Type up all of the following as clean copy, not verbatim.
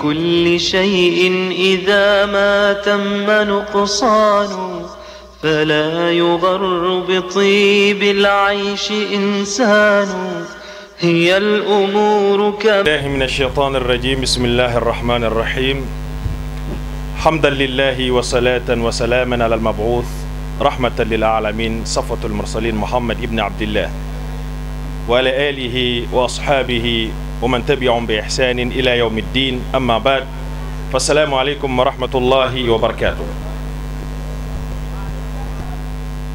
كل شيء إذا ما تم نقصان فلا يغر بطيب العيش إنسان هي الأمور الله من الشيطان الرجيم. بسم الله الرحمن الرحيم. حمدا لله وصلاة وسلاما على المبعوث رحمة للعالمين صفوة المرسلين محمد ابن عبد الله وعلى آله وأصحابه ومن تبعهم بإحسان إلى يوم الدين. أما بعد فالسلام عليكم ورحمة الله وبركاته.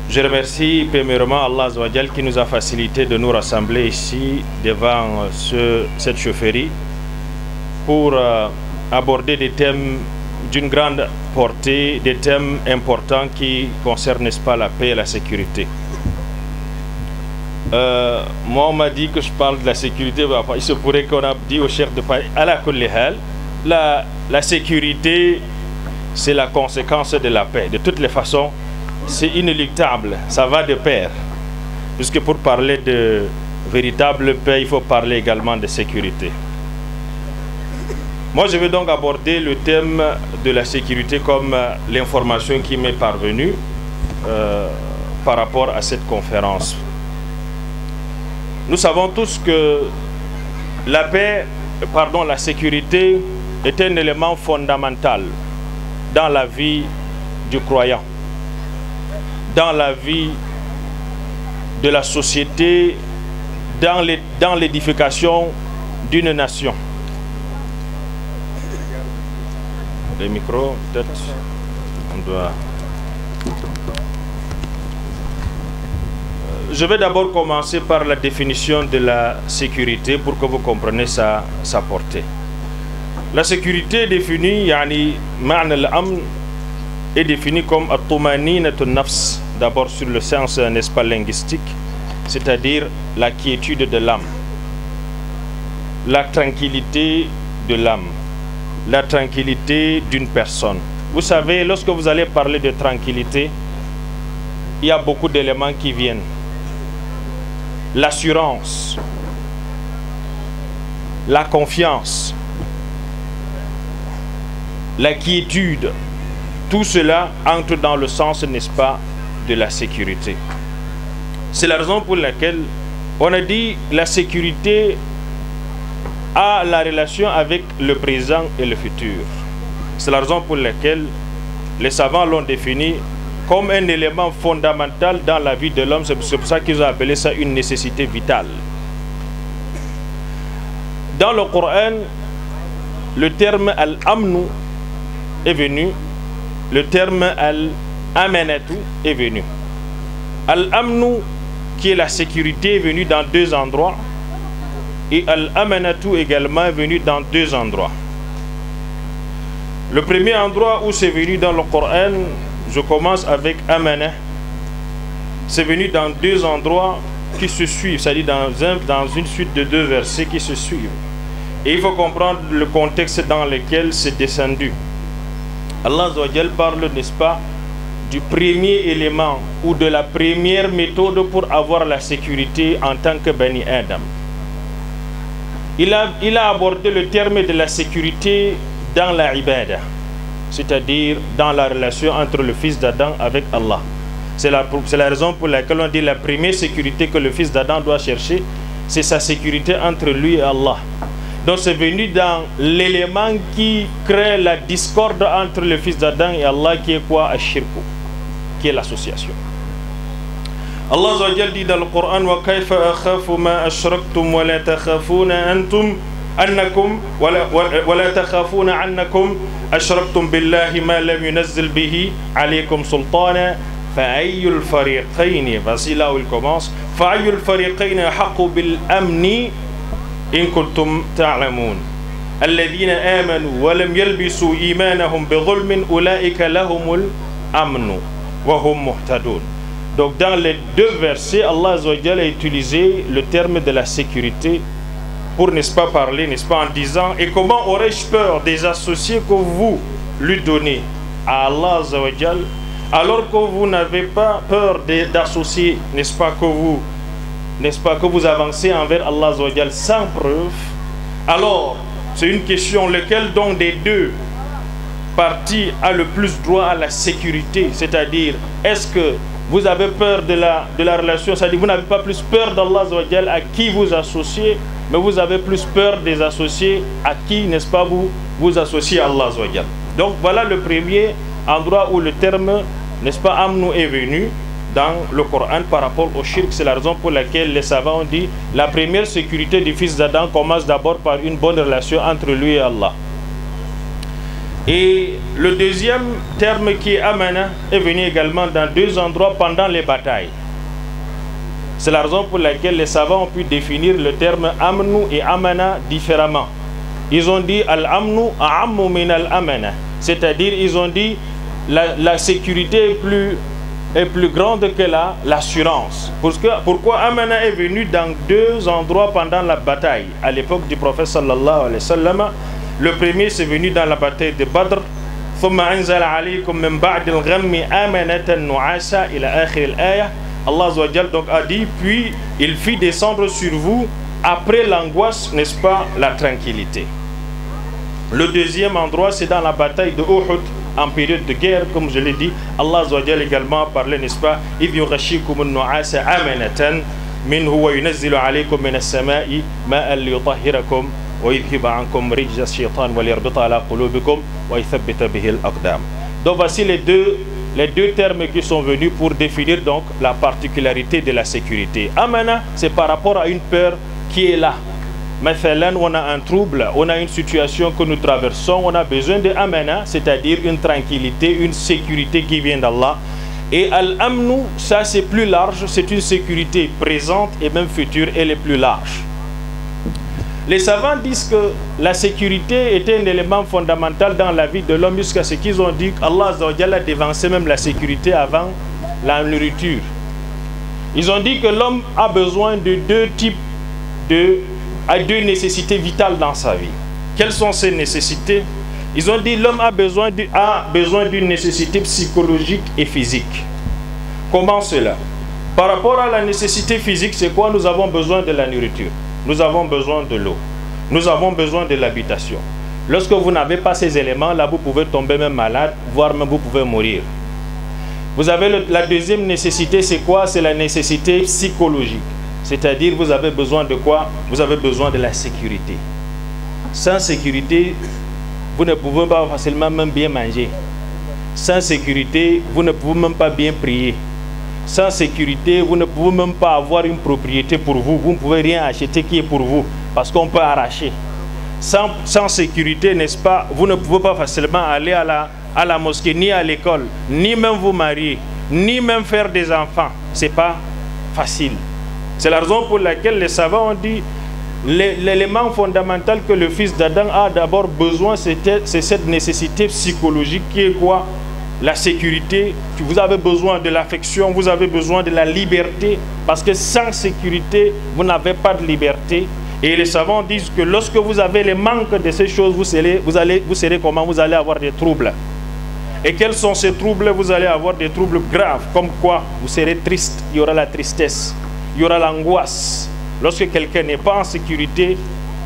Je remercie premièrement Allah Azza wa Jal qui nous a facilité de nous rassembler ici devant cette chaufferie pour aborder des thèmes d'une grande portée, des thèmes importants qui concernent, n'est-ce pas, la paix et la sécurité. Moi on m'a dit que je parle de la sécurité, il se pourrait qu'on a dit au chef de pays à la kulli hal, la sécurité c'est la conséquence de la paix. De toutes les façons c'est inéluctable, ça va de pair, puisque pour parler de véritable paix il faut parler également de sécurité. Moi je vais donc aborder le thème de la sécurité comme l'information qui m'est parvenue par rapport à cette conférence. Nous savons tous que la sécurité est un élément fondamental dans la vie du croyant, dans la vie de la société, dans l'édification d'une nation. Les micros, peut-être, on doit... Je vais d'abord commencer par la définition de la sécurité pour que vous compreniez sa portée. La sécurité est définie, ma'na al-amn est définie comme at-tumaninatu an-nafs, d'abord sur le sens, n'est-ce pas, linguistique, c'est-à-dire la quiétude de l'âme, la tranquillité de l'âme, la tranquillité d'une personne. Vous savez, lorsque vous allez parler de tranquillité, il y a beaucoup d'éléments qui viennent. L'assurance, la confiance, la quiétude, tout cela entre dans le sens, n'est-ce pas, de la sécurité. C'est la raison pour laquelle on a dit la sécurité a la relation avec le présent et le futur. C'est la raison pour laquelle les savants l'ont défini comme un élément fondamental dans la vie de l'homme. C'est pour ça qu'ils ont appelé ça une nécessité vitale. Dans le Coran, le terme al-amnu est venu, le terme al-amanatu est venu. Al-amnu, qui est la sécurité, est venu dans deux endroits, et al-amanatu également est venu dans deux endroits. Le premier endroit où c'est venu dans le Coran, je commence avec amana, c'est venu dans deux endroits qui se suivent, c'est-à-dire dans une suite de deux versets qui se suivent. Et il faut comprendre le contexte dans lequel c'est descendu. Allah Azza wa Jal parle, n'est-ce pas, du premier élément ou de la première méthode pour avoir la sécurité en tant que Bani Adam. Il a abordé le terme de la sécurité dans la ibada, c'est-à-dire dans la relation entre le fils d'Adam avec Allah. C'est la raison pour laquelle on dit la première sécurité que le fils d'Adam doit chercher, c'est sa sécurité entre lui et Allah. Donc c'est venu dans l'élément qui crée la discorde entre le fils d'Adam et Allah, qui est quoi? Ash-shirku, qui est l'association. Allah Azza wa Jal dit dans le Coran: wa kayfa akhafu ma ashraktum wa la takhafuna antum annakum wa la takhafuna annakum ashraktum billahi ma lam yunazzil bihi alaykum sultana fa ayyul fariqayn, voici là où il commence, fa ayyul fariqayn haqqu bil amni in kuntum ta'lamun alladhina amanu wa lam yalbisu imanahum bi dhulmin ulaika lahumul amnu wa hum muhtadun. Donc dans les deux versets, Allah Azza wa Jalla a utilisé le terme de la sécurité pour, n'est-ce pas, parler, n'est-ce pas, en disant: et comment aurais-je peur des associés que vous lui donnez à Allah Azza wa Jalla, alors que vous n'avez pas peur d'associer, n'est-ce pas, que vous avancez envers Allah Azza wa Jalla sans preuve. Alors C'est une question lequel donc des deux parties a le plus droit à la sécurité. C'est-à-dire, est-ce que vous avez peur de la relation, c'est-à-dire vous n'avez pas plus peur d'Allah à qui vous associez, mais vous avez plus peur des associés à qui, n'est-ce pas, vous associez à Allah. Donc voilà le premier endroit où le terme, n'est-ce pas, Amnu est venu dans le Coran par rapport au shirk. C'est la raison pour laquelle les savants ont dit la première sécurité du fils d'Adam commence d'abord par une bonne relation entre lui et Allah. Et le deuxième terme qui est Amana est venu également dans deux endroits pendant les batailles. C'est la raison pour laquelle les savants ont pu définir le terme Amnu et Amana différemment. Ils ont dit Al-Amnu a'ammu min al-Amana. C'est-à-dire, ils ont dit la sécurité est plus grande que l'assurance. Pourquoi Amana est venu dans deux endroits pendant la bataille à l'époque du prophète sallallahu alayhi wa sallam. Le premier, c'est venu dans la bataille de Badr. Allah donc a dit, puis il fit descendre sur vous, après l'angoisse, n'est-ce pas, la tranquillité. Le deuxième endroit, c'est dans la bataille de Uhud, en période de guerre, comme je l'ai dit. Allah également a parlé, n'est-ce pas, إِذْ يُغَشِّيكُمُ النُّعَاسَ أَمَنَةً مِنْهُ وَيُنَزِّلُ عَلَيْكُم مِنَ السَّمَاءِ مَاءً لِيُطَهِّرَكُمْ وَيُذْهِبَ عَنكُمْ رِجْزَ الشَّيْطَانِ وَلِيَرْبِطَ عَلَى قُلُوبِكُمْ وَيُثَبِّتَ بِهِ الْأَقْدَامَ. Donc voici les deux termes qui sont venus pour définir donc la particularité de la sécurité. Amana, c'est par rapport à une peur qui est là. Mathalan, on a un trouble, on a une situation que nous traversons, on a besoin de Amana, c'est-à-dire une tranquillité, une sécurité qui vient d'Allah. Et Al-Amnu, ça c'est plus large, c'est une sécurité présente et même future, elle est plus large. Les savants disent que la sécurité était un élément fondamental dans la vie de l'homme jusqu'à ce qu'ils ont dit qu'Allah a dévancé même la sécurité avant la nourriture. Ils ont dit que l'homme a besoin de deux types deux nécessités vitales dans sa vie. Quelles sont ces nécessités? Ils ont dit l'homme a besoin d'une nécessité psychologique et physique. Comment cela? Par rapport à la nécessité physique, c'est quoi? Nous avons besoin de la nourriture. Nous avons besoin de l'eau. Nous avons besoin de l'habitation. Lorsque vous n'avez pas ces éléments-là, vous pouvez tomber même malade, voire même vous pouvez mourir. Vous avez la deuxième nécessité, c'est quoi? C'est la nécessité psychologique. C'est-à-dire, vous avez besoin de quoi? Vous avez besoin de la sécurité. Sans sécurité, vous ne pouvez pas facilement même bien manger. Sans sécurité, vous ne pouvez même pas bien prier. Sans sécurité, vous ne pouvez même pas avoir une propriété pour vous. Vous ne pouvez rien acheter qui est pour vous, parce qu'on peut arracher. Sans sécurité, n'est-ce pas, vous ne pouvez pas facilement aller à la mosquée, ni à l'école, ni même vous marier, ni même faire des enfants. Ce n'est pas facile. C'est la raison pour laquelle les savants ont dit l'élément fondamental que le fils d'Adam a d'abord besoin, c'est cette nécessité psychologique qui est quoi? La sécurité. Vous avez besoin de l'affection, vous avez besoin de la liberté, parce que sans sécurité, vous n'avez pas de liberté. Et les savants disent que lorsque vous avez le manque de ces choses, vous serez comment? Vous allez avoir des troubles. Et quels sont ces troubles? Vous allez avoir des troubles graves, comme quoi? Vous serez triste, il y aura la tristesse, il y aura l'angoisse. Lorsque quelqu'un n'est pas en sécurité,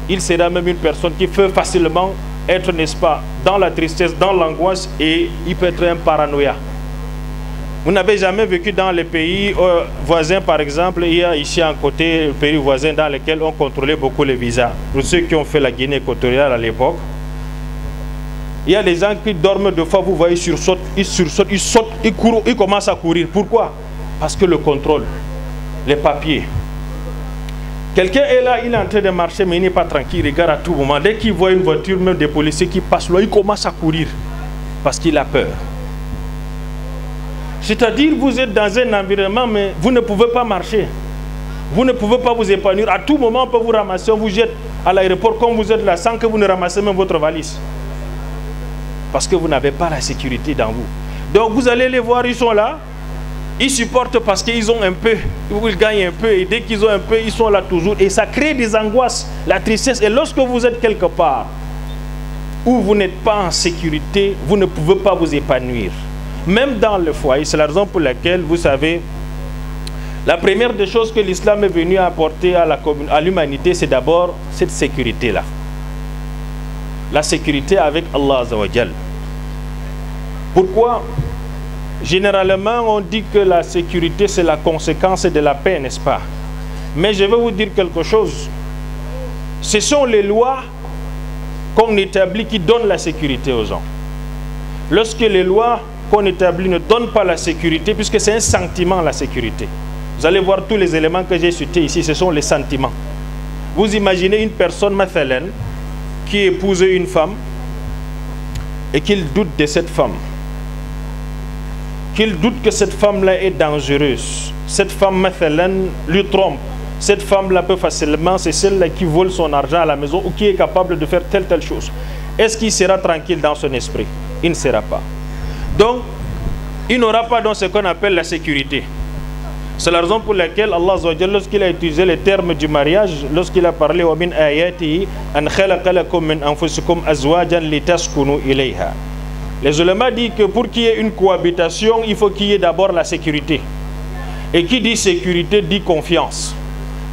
il sera même une personne qui peut facilement être, n'est-ce pas, dans la tristesse, dans l'angoisse, et il peut être un paranoïa. Vous n'avez jamais vécu dans les pays voisins, par exemple, il y a ici à côté le pays voisin dans lequel on contrôlait beaucoup les visas. Pour ceux qui ont fait la Guinée équatoriale à l'époque, il y a des gens qui dorment deux fois, vous voyez, ils sautent, ils courent, ils commencent à courir. Pourquoi? Parce que le contrôle, les papiers. Quelqu'un est là, il est en train de marcher, mais il n'est pas tranquille, il regarde à tout moment. Dès qu'il voit une voiture, même des policiers qui passent là, il commence à courir parce qu'il a peur. C'est-à-dire, vous êtes dans un environnement, mais vous ne pouvez pas marcher. Vous ne pouvez pas vous épanouir. À tout moment, on peut vous ramasser, on vous jette à l'aéroport comme vous êtes là, sans que vous ne ramassez même votre valise. Parce que vous n'avez pas la sécurité dans vous. Donc, vous allez les voir, ils sont là. Ils supportent parce qu'ils ont un peu, ils gagnent un peu, et dès qu'ils ont un peu, ils sont là toujours. Et ça crée des angoisses, la tristesse. Et lorsque vous êtes quelque part où vous n'êtes pas en sécurité, vous ne pouvez pas vous épanouir. Même dans le foyer, c'est la raison pour laquelle, vous savez, la première des choses que l'islam est venu apporter à l'humanité, c'est d'abord cette sécurité-là. la sécurité avec Allah Azza wa Jal. Pourquoi? Généralement, on dit que la sécurité, c'est la conséquence de la paix, n'est-ce pas? Mais je vais vous dire quelque chose. Ce sont les lois qu'on établit qui donnent la sécurité aux gens. Lorsque les lois qu'on établit ne donnent pas la sécurité, puisque c'est un sentiment, la sécurité. Vous allez voir tous les éléments que j'ai cités ici, ce sont les sentiments. Vous imaginez une personne, mathalan, qui épouse une femme et qu'il doute de cette femme. Qu'il doute que cette femme-là est dangereuse. Cette femme, mathalan, lui trompe. Cette femme-là peut facilement, c'est celle-là qui vole son argent à la maison ou qui est capable de faire telle chose. Est-ce qu'il sera tranquille dans son esprit? Il ne sera pas. Donc, il n'aura pas dans ce qu'on appelle la sécurité. C'est la raison pour laquelle Allah, lorsqu'il a utilisé les termes du mariage, lorsqu'il a parlé wa min ayatihi an khalaqa lakum min anfusikum azwajan litaskunu ilayha. Les ulama disent que pour qu'il y ait une cohabitation, il faut qu'il y ait d'abord la sécurité. Et qui dit sécurité dit confiance.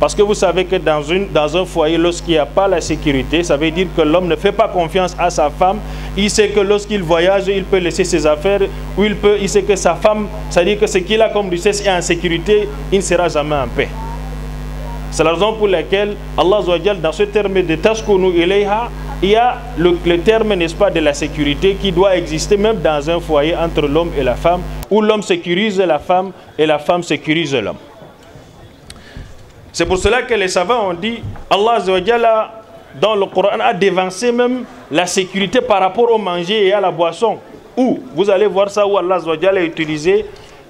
Parce que vous savez que dans un foyer, lorsqu'il n'y a pas la sécurité, ça veut dire que l'homme ne fait pas confiance à sa femme. Il sait que lorsqu'il voyage, il peut laisser ses affaires, ou il sait que sa femme, c'est-à-dire que ce qu'il a comme richesse est en sécurité, il ne sera jamais en paix. C'est la raison pour laquelle Allah, dans ce terme de taskunu ilayha, il y a le terme, n'est-ce pas, de la sécurité qui doit exister même dans un foyer entre l'homme et la femme, où l'homme sécurise la femme et la femme sécurise l'homme. C'est pour cela que les savants ont dit, Allah dans le Coran a dévancé même la sécurité par rapport au manger et à la boisson. Où vous allez voir ça où Allah a utilisé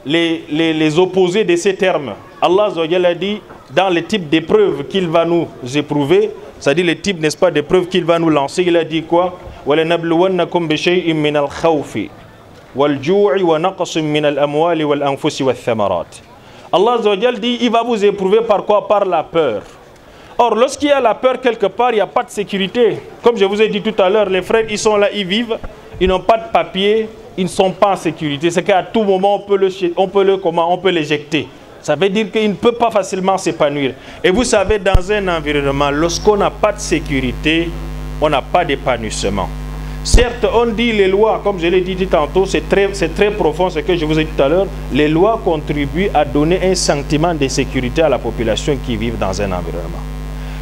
les opposés de ces termes. Allah a dit dans le type d'épreuves qu'il va nous éprouver, c'est-à-dire le type, n'est-ce pas, d'épreuves qu'il va nous lancer, il a dit quoi? وَلَنَبْلُوَنَّكُمْ بِشَيْءٍ مِّنَ الْخَوْفِ وَالْجُوعِ وَنَقْصٍ مِّنَ الْأَمْوَالِ وَالْأَنفُسِ وَالثَّمَرَاتِ. Allah dit, il va vous éprouver par quoi? Par la peur. Or, lorsqu'il y a la peur quelque part, il n'y a pas de sécurité. Comme je vous ai dit tout à l'heure, les frères, ils sont là, ils vivent, ils n'ont pas de papier, ils ne sont pas en sécurité. C'est qu'à tout moment, on peut l'éjecter. Ça veut dire qu'il ne peut pas facilement s'épanouir. Et vous savez, dans un environnement, lorsqu'on n'a pas de sécurité, on n'a pas d'épanouissement. Certes, on dit les lois, comme je l'ai dit tantôt, c'est très profond ce que je vous ai dit tout à l'heure. Les lois contribuent à donner un sentiment de sécurité à la population qui vit dans un environnement.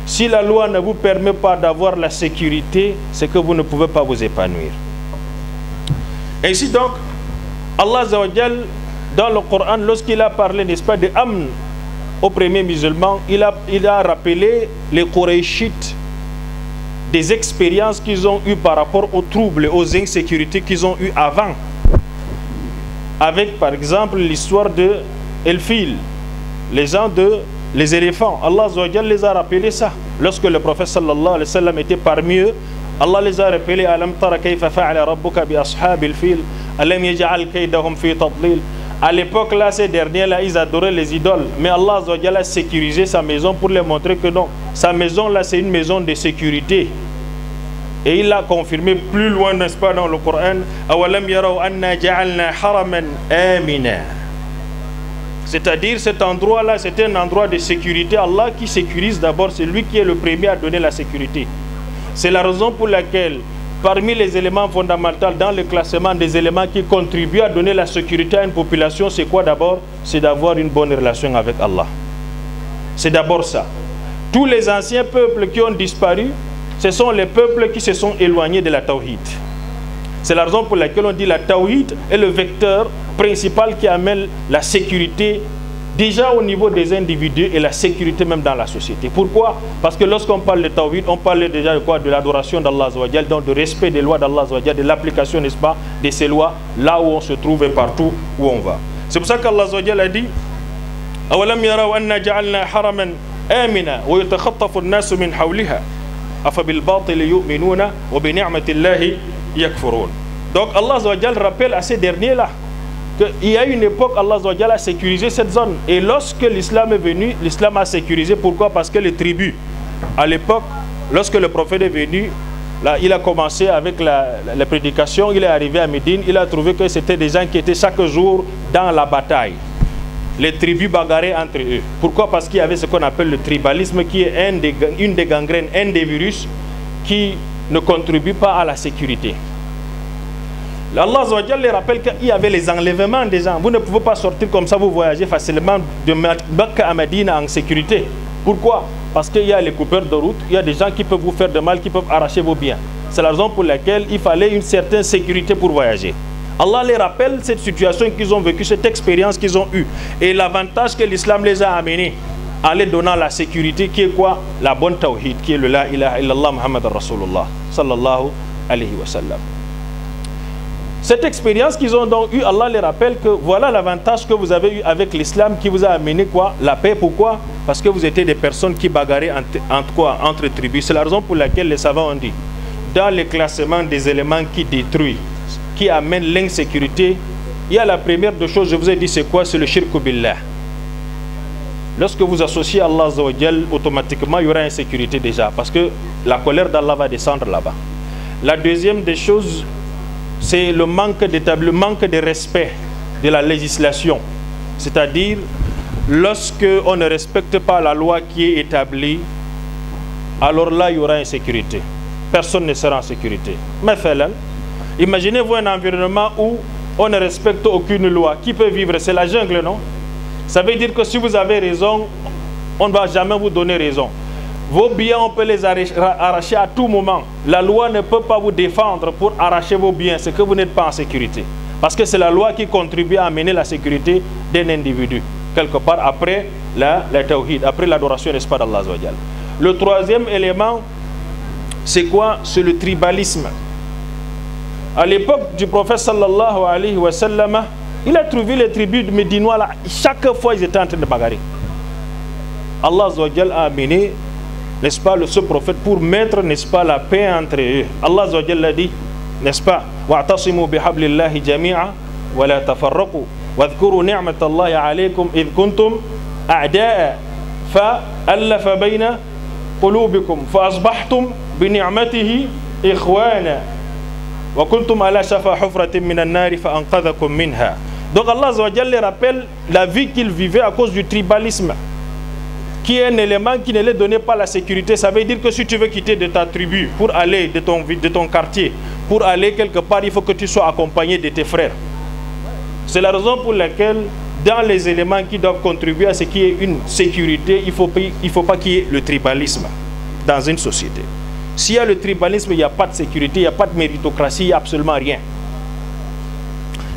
Si la loi ne vous permet pas d'avoir la sécurité, c'est que vous ne pouvez pas vous épanouir. Ainsi donc, Allah Azzawajal, dans le Coran, lorsqu'il a parlé, n'est-ce pas, de Amn aux premiers musulmans, il a rappelé les Qurayshites des expériences qu'ils ont eues par rapport aux troubles, aux insécurités qu'ils ont eues avant. Avec par exemple l'histoire de El-Fil, les éléphants. Allah les a rappelé ça. Lorsque le prophète sallallahu alayhi wa sallam était parmi eux, Allah les a rappelé Alam tara kayfa fa'ala rabbuka bi ashabil fil alam yaj'al kaydahum fi tadlil. À l'époque là, ces derniers là, ils adoraient les idoles, mais Allah a sécurisé sa maison pour leur montrer que non, sa maison là c'est une maison de sécurité. Et il l'a confirmé plus loin, n'est-ce pas, dans le Coran, awalam yaraw anna ja'alna haraman amina. C'est-à-dire cet endroit là, c'est un endroit de sécurité. Allah qui sécurise d'abord, c'est lui qui est le premier à donner la sécurité. C'est la raison pour laquelle parmi les éléments fondamentaux dans le classement des éléments qui contribuent à donner la sécurité à une population, c'est quoi d'abord? C'est d'avoir une bonne relation avec Allah. C'est d'abord ça. Tous les anciens peuples qui ont disparu, ce sont les peuples qui se sont éloignés de la tawhid. C'est la raison pour laquelle on dit la tawhid est le vecteur principal qui amène la sécurité déjà au niveau des individus et la sécurité même dans la société. Pourquoi? Parce que lorsqu'on parle de tawhid, on parle déjà de quoi? De l'adoration d'Allah, donc de respect des lois d'Allah, de l'application, n'est-ce pas, de ces lois là où on se trouve et partout où on va. C'est pour ça qu'Allah a dit awalam yaraw anna ja'alna haraman amina wa yatakhattafu an-nasu min hawliha afa bil batil yu'minuna wa bi ni'matillahi yakfurun. Donc Allah rappelle à ces derniers là qu'il y a une époque, Allah a sécurisé cette zone. Et lorsque l'islam est venu, l'islam a sécurisé. Pourquoi? Parce que les tribus, à l'époque, lorsque le prophète est venu, là, il a commencé avec la prédication, il est arrivé à Médine, il a trouvé que c'était des gens qui étaient chaque jour dans la bataille. Les tribus bagarraient entre eux. Pourquoi? Parce qu'il y avait ce qu'on appelle le tribalisme, qui est une des gangrènes, un des virus qui ne contribue pas à la sécurité. Allah les rappelle qu'il y avait les enlèvements des gens. Vous ne pouvez pas sortir comme ça, vous voyagez facilement de Mecca à Médine en sécurité. Pourquoi? Parce qu'il y a les coupeurs de route, il y a des gens qui peuvent vous faire de mal, qui peuvent arracher vos biens. C'est la raison pour laquelle il fallait une certaine sécurité pour voyager. Allah les rappelle cette situation qu'ils ont vécue, cette expérience qu'ils ont eue. Et l'avantage que l'islam les a amenés en les donnant la sécurité qui est quoi? La bonne tawhid, qui est le la ilaha illallah Muhammad Rasulullah sallallahu alayhi wa sallam. Cette expérience qu'ils ont donc eue, Allah les rappelle que voilà l'avantage que vous avez eu avec l'islam qui vous a amené quoi? La paix. Pourquoi? Parce que vous étiez des personnes qui bagarraient entre tribus. C'est la raison pour laquelle les savants ont dit, dans le classement des éléments qui détruisent, qui amènent l'insécurité, il y a la première des choses, je vous ai dit, c'est quoi? C'est le shirk billah. Lorsque vous associez Allah Azza wa Jal, automatiquement il y aura insécurité déjà, parce que la colère d'Allah va descendre là-bas. La deuxième des choses, c'est le manque de respect de la législation. C'est-à-dire, lorsque on ne respecte pas la loi qui est établie, alors là, il y aura insécurité. Personne ne sera en sécurité. Mais imaginez-vous un environnement où on ne respecte aucune loi. Qui peut vivre? C'est la jungle, non? Ça veut dire que si vous avez raison, on ne va jamais vous donner raison. Vos biens, on peut les arracher à tout moment. La loi ne peut pas vous défendre pour arracher vos biens. C'est que vous n'êtes pas en sécurité. Parce que c'est la loi qui contribue à amener la sécurité d'un individu. Quelque part après la tawhid, après l'adoration, n'est-ce pas, d'Allah. Le troisième élément, c'est quoi? C'est le tribalisme. À l'époque du prophète sallallahu alayhi wa sallam, il a trouvé les tribus de Médinois là. Chaque fois, ils étaient en train de bagarrer. Allah a amené, n'est-ce pas, ce prophète pour mettre, n'est-ce pas, la paix entre eux. Allah a dit, n'est-ce pas, wa'tasimu bihablillahi jami'a wa la tafarraqu wadhkuru ni'matallahi alaykum idh kuntum a'da'a fa allafa bayna qulubikum fa asbahtum bi ni'matihi ikhwana wa kuntum ala shafa hufratin minan nari fa anqadhakum minha. Donc Allah les rappelle la vie qu'ils vivaient à cause du tribalisme, qui est un élément qui ne les donnait pas la sécurité. Ça veut dire que si tu veux quitter de ta tribu pour aller de ton quartier, pour aller quelque part, il faut que tu sois accompagné de tes frères. C'est la raison pour laquelle, dans les éléments qui doivent contribuer à ce qui est une sécurité, il ne faut pas qu'il y ait le tribalisme dans une société. S'il y a le tribalisme, il n'y a pas de sécurité, il n'y a pas de méritocratie, il n'y a absolument rien.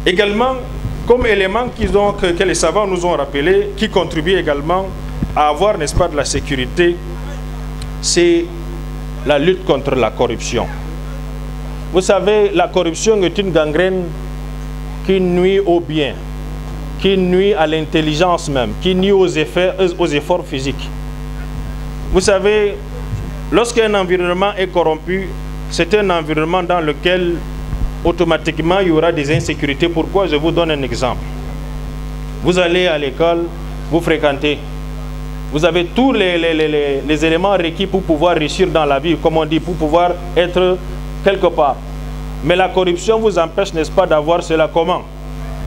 Également, comme élément que les savants nous ont rappelé, qui contribue également à avoir, n'est-ce pas, de la sécurité, c'est la lutte contre la corruption. Vous savez, la corruption est une gangrène qui nuit au bien, qui nuit à l'intelligence même, qui nuit aux efforts physiques. Vous savez, lorsqu'un environnement est corrompu, c'est un environnement dans lequel automatiquement il y aura des insécurités. Pourquoi? Je vous donne un exemple. Vous allez à l'école, vous fréquentez, vous avez tous les éléments requis pour pouvoir réussir dans la vie, comme on dit, pour pouvoir être quelque part. Mais la corruption vous empêche, n'est-ce pas, d'avoir cela. Comment?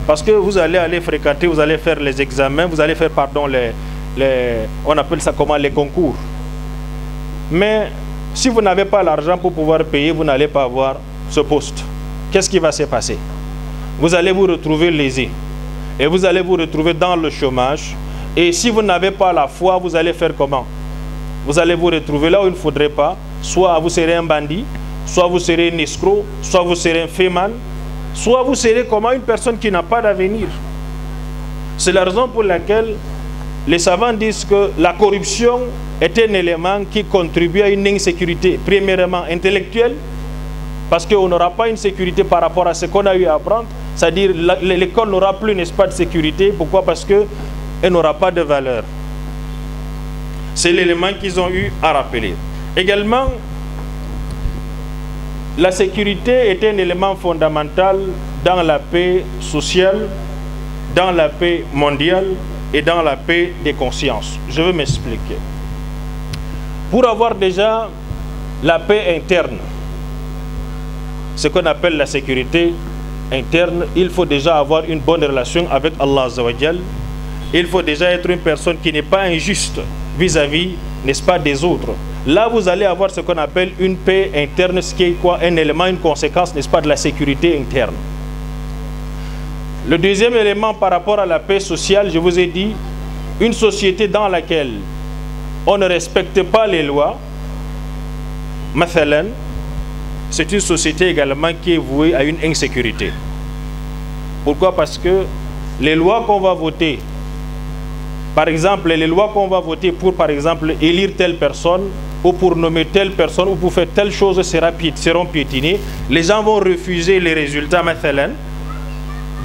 Parce que vous allez fréquenter, vous allez faire les examens, vous allez faire, pardon, on appelle ça comment, les concours. Mais si vous n'avez pas l'argent pour pouvoir payer, vous n'allez pas avoir ce poste. Qu'est-ce qui va se passer? Vous allez vous retrouver lésé. Et vous allez vous retrouver dans le chômage. Et si vous n'avez pas la foi, vous allez faire comment? Vous allez vous retrouver là où il ne faudrait pas. Soit vous serez un bandit, soit vous serez un escroc, soit vous serez un féman, soit vous serez comment, une personne qui n'a pas d'avenir. C'est la raison pour laquelle les savants disent que la corruption est un élément qui contribue à une insécurité, premièrement intellectuelle, parce qu'on n'aura pas une sécurité par rapport à ce qu'on a eu à apprendre. C'est-à-dire l'école n'aura plus, n'est-ce pas, de sécurité. Pourquoi? Parce qu'elle n'aura pas de valeur. C'est l'élément qu'ils ont eu à rappeler. Également, la sécurité est un élément fondamental dans la paix sociale, dans la paix mondiale et dans la paix des consciences. Je vais m'expliquer. Pour avoir déjà la paix interne, ce qu'on appelle la sécurité interne, il faut déjà avoir une bonne relation avec Allah Azza wa Jal. Il faut déjà être une personne qui n'est pas injuste vis-à-vis, n'est-ce pas, des autres. là vous allez avoir ce qu'on appelle une paix interne, ce qui est quoi? Un élément, une conséquence, n'est-ce pas, de la sécurité interne. Le deuxième élément par rapport à la paix sociale, je vous ai dit, une société dans laquelle on ne respecte pas les lois, mathalan, c'est une société également qui est vouée à une insécurité. Pourquoi? Parce que les lois qu'on va voter, par exemple, les lois qu'on va voter pour, par exemple, élire telle personne, ou pour nommer telle personne, ou pour faire telle chose seront piétinées, les gens vont refuser les résultats, mathalan,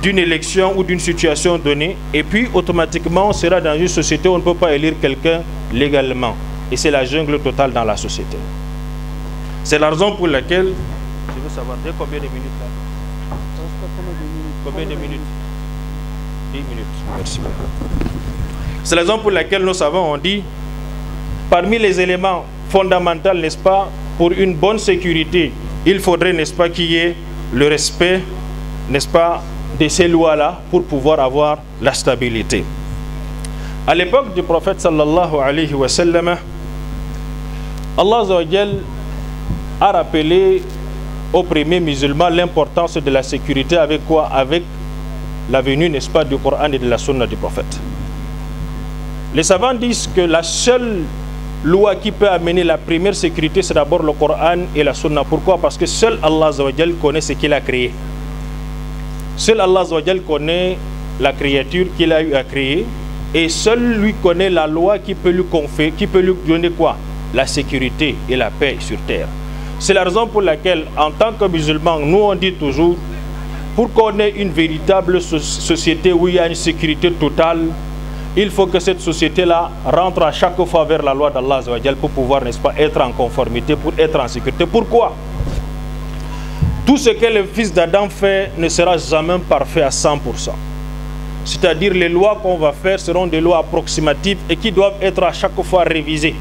d'une élection ou d'une situation donnée, et puis automatiquement on sera dans une société où on ne peut pas élire quelqu'un légalement. Et c'est la jungle totale dans la société. C'est la raison pour laquelle... Je veux savoir, dès combien de minutes là? Combien de minutes? 10 minutes. Merci. C'est la raison pour laquelle nos savants ont dit, parmi les éléments fondamentaux, n'est-ce pas, pour une bonne sécurité, il faudrait, n'est-ce pas, qu'il y ait le respect, n'est-ce pas, de ces lois-là pour pouvoir avoir la stabilité. À l'époque du prophète sallallahu alayhi wa sallam, Allah Azza wa Jal a rappelé aux premiers musulmans l'importance de la sécurité avec quoi? Avec la venue, n'est-ce pas, du Coran et de la sunna du prophète. Les savants disent que la seule loi qui peut amener la première sécurité, c'est d'abord le Coran et la sunna. Pourquoi? Parce que seul Allah Azza wa Jal connaît ce qu'il a créé. Seul Allah Azza wa Jal connaît la créature qu'il a eu à créer, et seul lui connaît la loi qui peut lui confier, qui peut lui donner quoi? La sécurité et la paix sur terre. C'est la raison pour laquelle, en tant que musulmans, nous on dit toujours, pour qu'on ait une véritable société où il y a une sécurité totale, il faut que cette société-là rentre à chaque fois vers la loi d'Allah Azza wa Jal pour pouvoir, n'est-ce pas, être en conformité, pour être en sécurité. Pourquoi? Tout ce que le fils d'Adam fait ne sera jamais parfait à 100%. C'est-à-dire les lois qu'on va faire seront des lois approximatives et qui doivent être à chaque fois révisées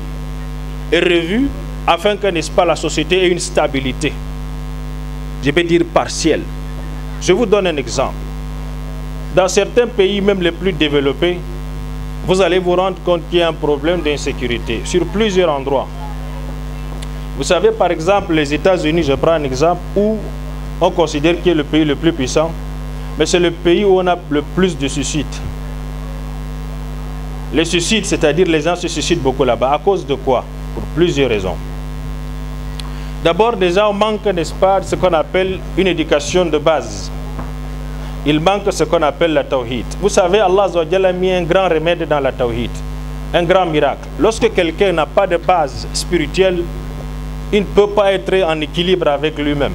et revues afin que, n'est-ce pas, la société ait une stabilité. Je vais dire partielle. Je vous donne un exemple. Dans certains pays, même les plus développés, vous allez vous rendre compte qu'il y a un problème d'insécurité sur plusieurs endroits. Vous savez, par exemple, les États-Unis, je prends un exemple, où on considère qu'il est le pays le plus puissant, mais c'est le pays où on a le plus de suicides. Les suicides, c'est-à-dire les gens se suicident beaucoup là-bas. À cause de quoi? Pour plusieurs raisons. D'abord, déjà, on manque, n'est-ce pas, ce qu'on appelle une éducation de base. Il manque ce qu'on appelle la tawhid. Vous savez, Allah Azza wa Jalla a mis un grand remède dans la tawhid, un grand miracle. Lorsque quelqu'un n'a pas de base spirituelle, il ne peut pas être en équilibre avec lui-même.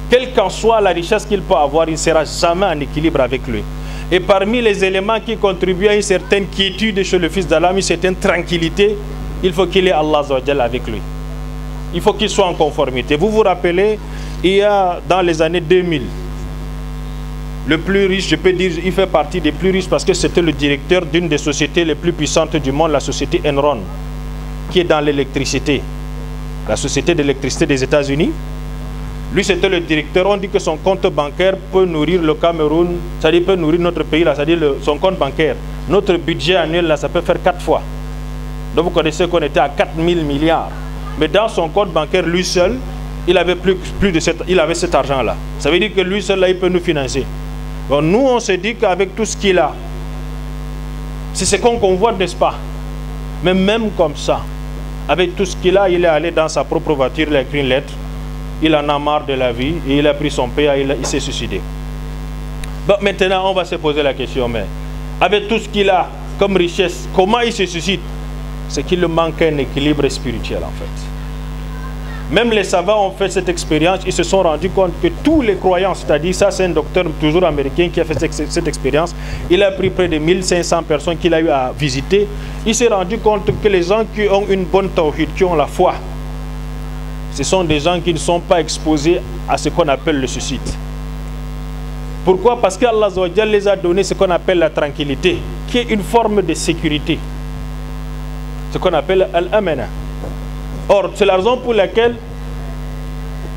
Quelle qu'en soit la richesse qu'il peut avoir, il ne sera jamais en équilibre avec lui. Et parmi les éléments qui contribuent à une certaine quiétude chez le fils d'Allah, une certaine tranquillité, il faut qu'il ait Allah Azza wa Jalla avec lui. Il faut qu'il soit en conformité. Vous vous rappelez, il y a dans les années 2000, le plus riche, je peux dire, il fait partie des plus riches parce que c'était le directeur d'une des sociétés les plus puissantes du monde, la société Enron, qui est dans l'électricité. La société d'électricité des États-Unis. Lui, c'était le directeur. On dit que son compte bancaire peut nourrir le Cameroun, c'est-à-dire peut nourrir notre pays, là, c'est-à-dire son compte bancaire. Notre budget annuel, là, ça peut faire 4 fois. Donc vous connaissez qu'on était à 4000 milliards. Mais dans son compte bancaire, lui seul, il avait il avait cet argent-là. Ça veut dire que lui seul, là, il peut nous financer. Bon, nous, on se dit qu'avec tout ce qu'il a, c'est ce qu'on convoite, n'est-ce pas? Mais même comme ça, avec tout ce qu'il a, il est allé dans sa propre voiture, il a écrit une lettre, il en a marre de la vie, et il a pris son père, il s'est suicidé. Bon, maintenant, on va se poser la question, mais avec tout ce qu'il a comme richesse, comment il se suicide? C'est qu'il manque un équilibre spirituel, en fait. Même les savants ont fait cette expérience, ils se sont rendus compte que tous les croyants, c'est-à-dire, ça c'est un docteur toujours américain qui a fait cette expérience, il a pris près de 1500 personnes qu'il a eu à visiter, il s'est rendu compte que les gens qui ont une bonne tawhid, qui ont la foi, ce sont des gens qui ne sont pas exposés à ce qu'on appelle le suicide. Pourquoi? Parce qu'Allah Azza wa Jalla les a donné ce qu'on appelle la tranquillité, qui est une forme de sécurité, ce qu'on appelle al-amana. Or, c'est la raison pour laquelle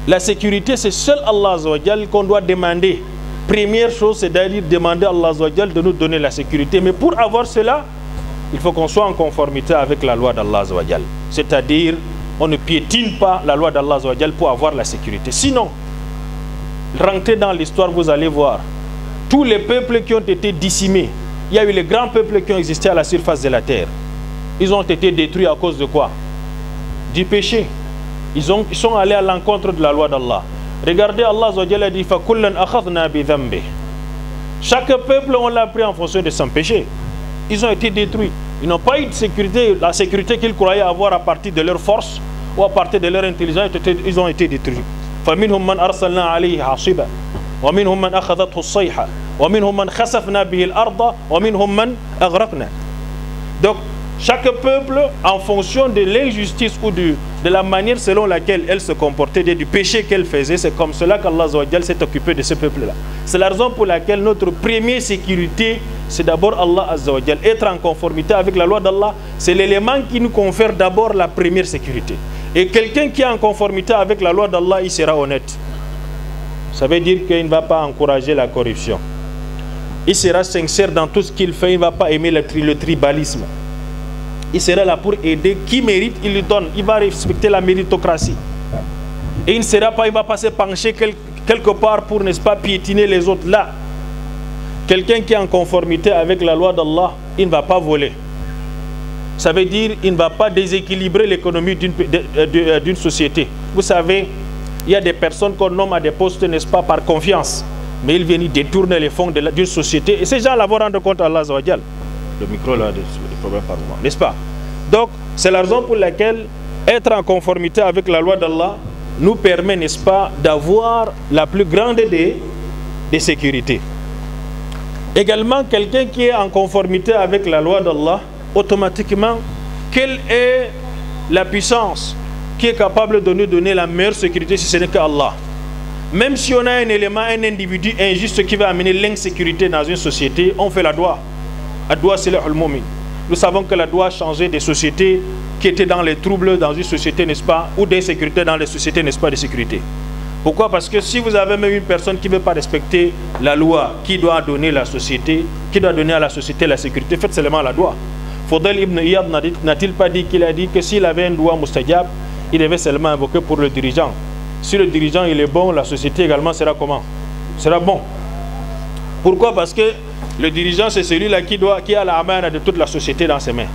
la sécurité, c'est seul Allah Azza wa Jalla qu'on doit demander. Première chose, c'est d'aller demander à Allah Azza wa Jalla de nous donner la sécurité. Mais pour avoir cela, il faut qu'on soit en conformité avec la loi d'Allah Azza wa Jal. C'est-à-dire, on ne piétine pas la loi d'Allah Azza wa Jal pour avoir la sécurité. Sinon, rentrez dans l'histoire, vous allez voir. Tous les peuples qui ont été décimés, il y a eu les grands peuples qui ont existé à la surface de la terre. Ils ont été détruits à cause de quoi? Du péché. Ils sont allés à l'encontre de la loi d'Allah. Regardez, Allah Azza wa Jal a dit فَكُلًّا أَخَذْنَا بِذَنْبِهِ. Chaque peuple, on l'a pris en fonction de son péché. Ils ont été détruits. Ils n'ont pas eu de sécurité, la sécurité qu'ils croyaient avoir à partir de leur force ou à partir de leur intelligence. Ils ont été détruits. فَمِنْهُمْ مَنْ أَرْسَلْنَا عَلَيْهِ حَاصِبًا وَمِنْهُمْ مَنْ أَخَذَتْهُ الصَّيْحَةُ وَمِنْهُمْ مَنْ خَسَفْنَا بِهِ الْأَرْضَ وَمِنْهُمْ مَنْ أَغْرَقْنَا. Donc, chaque peuple, en fonction de l'injustice ou de la manière selon laquelle elle se comportait, du péché qu'elle faisait, c'est comme cela qu'Allah s'est occupé de ce peuple-là. C'est la raison pour laquelle notre première sécurité, c'est d'abord Allah Azza wa Jal. Être en conformité avec la loi d'Allah, c'est l'élément qui nous confère d'abord la première sécurité. Et quelqu'un qui est en conformité avec la loi d'Allah, il sera honnête. Ça veut dire qu'il ne va pas encourager la corruption. Il sera sincère dans tout ce qu'il fait, il ne va pas aimer le tribalisme. Il sera là pour aider. Qui mérite, il lui donne. Il va respecter la méritocratie. Et il ne sera pas, il ne va pas se pencher quelque part pour, n'est-ce pas, piétiner les autres. Là, quelqu'un qui est en conformité avec la loi d'Allah, il ne va pas voler. Ça veut dire qu'il ne va pas déséquilibrer l'économie d'une société. Vous savez, il y a des personnes qu'on nomme à des postes, n'est-ce pas, par confiance. Mais ils viennent détourner les fonds d'une société. Et ces gens-là vont rendre compte à Allah Azza wa Jal. Le micro là, des problèmes par moment, n'est-ce pas? Donc, c'est la raison pour laquelle être en conformité avec la loi d'Allah nous permet, n'est-ce pas, d'avoir la plus grande des sécurités. Également, quelqu'un qui est en conformité avec la loi d'Allah, automatiquement, quelle est la puissance qui est capable de nous donner la meilleure sécurité si ce n'est qu'Allah? Même si on a un élément, un individu injuste qui va amener l'insécurité dans une société, on fait la doua. La doua, c'est al-mu'min. Nous savons que la doua a changé des sociétés qui étaient dans les troubles dans une société, n'est-ce pas, ou d'insécurité dans les sociétés, n'est-ce pas, de sécurité. Pourquoi? Parce que si vous avez même une personne qui ne veut pas respecter la loi, qui doit donner la société, qui doit donner à la société la sécurité, faites seulement la doua. Fodel ibn Iyad n'a-t-il pas dit qu'il a dit que s'il avait un doua mustajab, il devait seulement invoquer pour le dirigeant. Si le dirigeant il est bon, la société également sera comment? Sera bon. Pourquoi? Parce que le dirigeant, c'est celui-là qui a la amana de toute la société dans ses mains.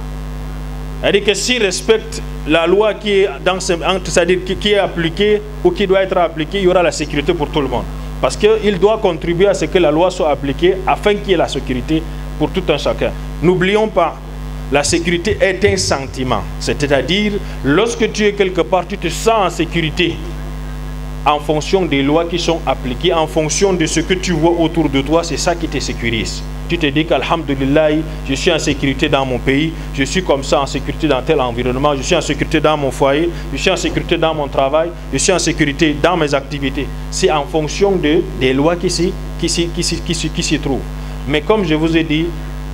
C'est-à-dire que s'il respecte la loi qui est dans ses mains, c'est-à-dire qui est appliquée ou qui doit être appliquée, il y aura la sécurité pour tout le monde. Parce qu'il doit contribuer à ce que la loi soit appliquée afin qu'il y ait la sécurité pour tout un chacun. N'oublions pas, la sécurité est un sentiment. C'est-à-dire, lorsque tu es quelque part, tu te sens en sécurité en fonction des lois qui sont appliquées, en fonction de ce que tu vois autour de toi, c'est ça qui te sécurise. Tu te dis qu'alhamdulillah, je suis en sécurité dans mon pays, je suis comme ça en sécurité dans tel environnement, je suis en sécurité dans mon foyer, je suis en sécurité dans mon travail, je suis en sécurité dans mes activités. C'est en fonction des lois qui s'y trouvent. Mais comme je vous ai dit,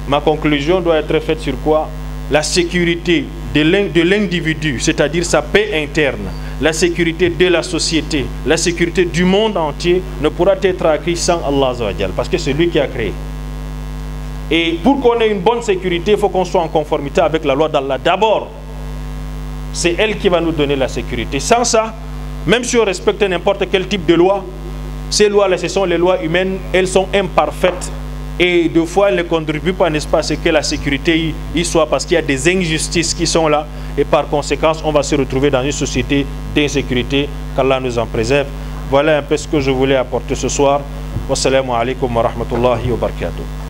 ma conclusion doit être faite sur quoi? La sécurité de l'individu, c'est-à-dire sa paix interne, la sécurité de la société, la sécurité du monde entier ne pourra être acquise sans Allah Azza wa Jal, parce que c'est lui qui a créé. Et pour qu'on ait une bonne sécurité, il faut qu'on soit en conformité avec la loi d'Allah. D'abord, c'est elle qui va nous donner la sécurité. Sans ça, même si on respecte n'importe quel type de loi, ces lois-là, ce sont les lois humaines, elles sont imparfaites. Et deux fois, elles ne contribuent pas, n'est-ce pas, à ce que la sécurité y soit, parce qu'il y a des injustices qui sont là. Et par conséquent, on va se retrouver dans une société d'insécurité, qu'Allah nous en préserve. Voilà un peu ce que je voulais apporter ce soir. Wassalamu alaikum wa rahmatullahi wa barakatuh.